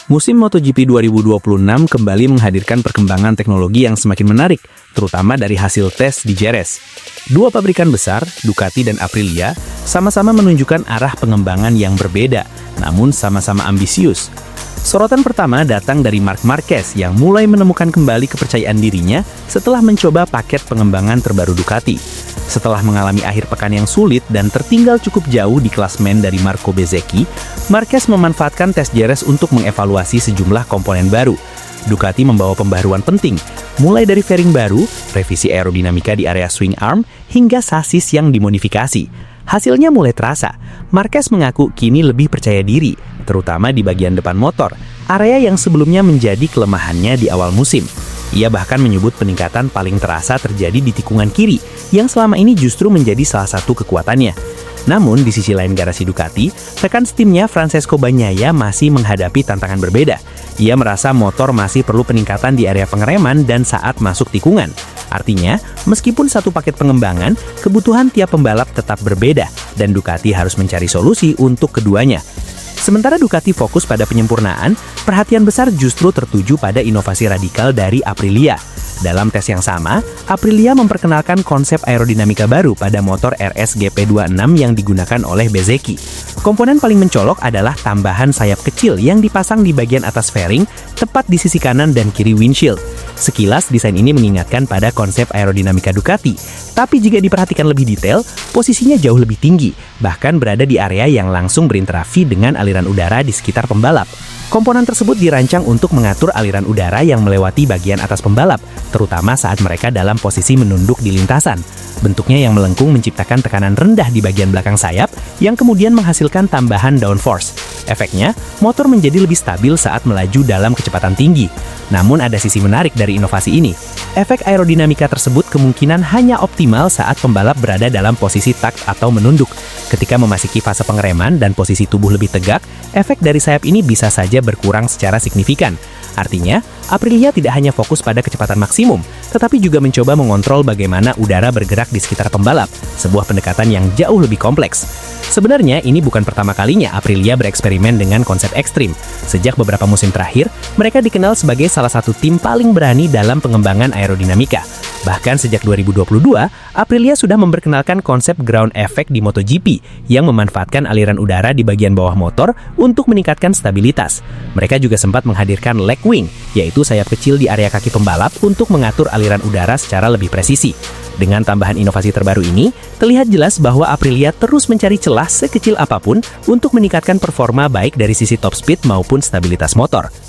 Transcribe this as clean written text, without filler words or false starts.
Musim MotoGP 2026 kembali menghadirkan perkembangan teknologi yang semakin menarik, terutama dari hasil tes di Jerez. Dua pabrikan besar, Ducati dan Aprilia, sama-sama menunjukkan arah pengembangan yang berbeda, namun sama-sama ambisius. Sorotan pertama datang dari Marc Marquez yang mulai menemukan kembali kepercayaan dirinya setelah mencoba paket pengembangan terbaru Ducati. Setelah mengalami akhir pekan yang sulit dan tertinggal cukup jauh di klasmen dari Marco Bezzecchi, Marquez memanfaatkan tes Jerez untuk mengevaluasi sejumlah komponen baru. Ducati membawa pembaruan penting, mulai dari fairing baru, revisi aerodinamika di area swing arm, hingga sasis yang dimodifikasi. Hasilnya mulai terasa. Marquez mengaku kini lebih percaya diri, terutama di bagian depan motor, area yang sebelumnya menjadi kelemahannya di awal musim. Ia bahkan menyebut peningkatan paling terasa terjadi di tikungan kiri, yang selama ini justru menjadi salah satu kekuatannya. Namun, di sisi lain garasi Ducati, rekan setimnya Francesco Bagnaia masih menghadapi tantangan berbeda. Ia merasa motor masih perlu peningkatan di area pengereman dan saat masuk tikungan. Artinya, meskipun satu paket pengembangan, kebutuhan tiap pembalap tetap berbeda, dan Ducati harus mencari solusi untuk keduanya. Sementara Ducati fokus pada penyempurnaan, perhatian besar justru tertuju pada inovasi radikal dari Aprilia. Dalam tes yang sama, Aprilia memperkenalkan konsep aerodinamika baru pada motor RS GP26 yang digunakan oleh Bezzecchi. Komponen paling mencolok adalah tambahan sayap kecil yang dipasang di bagian atas fairing, tepat di sisi kanan dan kiri windshield. Sekilas, desain ini mengingatkan pada konsep aerodinamika Ducati. Tapi jika diperhatikan lebih detail, posisinya jauh lebih tinggi, bahkan berada di area yang langsung berinteraksi dengan aliran udara di sekitar pembalap. Komponen tersebut dirancang untuk mengatur aliran udara yang melewati bagian atas pembalap, terutama saat mereka dalam posisi menunduk di lintasan. Bentuknya yang melengkung menciptakan tekanan rendah di bagian belakang sayap, yang kemudian menghasilkan tambahan downforce. Efeknya, motor menjadi lebih stabil saat melaju dalam kecepatan tinggi. Namun ada sisi menarik dari inovasi ini. Efek aerodinamika tersebut kemungkinan hanya optimal saat pembalap berada dalam posisi tak atau menunduk. Ketika memasuki fase pengereman dan posisi tubuh lebih tegak, efek dari sayap ini bisa saja berkurang secara signifikan. Artinya, Aprilia tidak hanya fokus pada kecepatan maksimum, tetapi juga mencoba mengontrol bagaimana udara bergerak di sekitar pembalap, sebuah pendekatan yang jauh lebih kompleks. Sebenarnya, ini bukan pertama kalinya Aprilia bereksperimen dengan konsep ekstrim. Sejak beberapa musim terakhir, mereka dikenal sebagai salah satu tim paling berani dalam pengembangan aerodinamika. Bahkan sejak 2022, Aprilia sudah memperkenalkan konsep ground effect di MotoGP yang memanfaatkan aliran udara di bagian bawah motor untuk meningkatkan stabilitas. Mereka juga sempat menghadirkan leg wing, yaitu sayap kecil di area kaki pembalap untuk mengatur aliran udara secara lebih presisi. Dengan tambahan inovasi terbaru ini, terlihat jelas bahwa Aprilia terus mencari celah sekecil apapun untuk meningkatkan performa baik dari sisi top speed maupun stabilitas motor.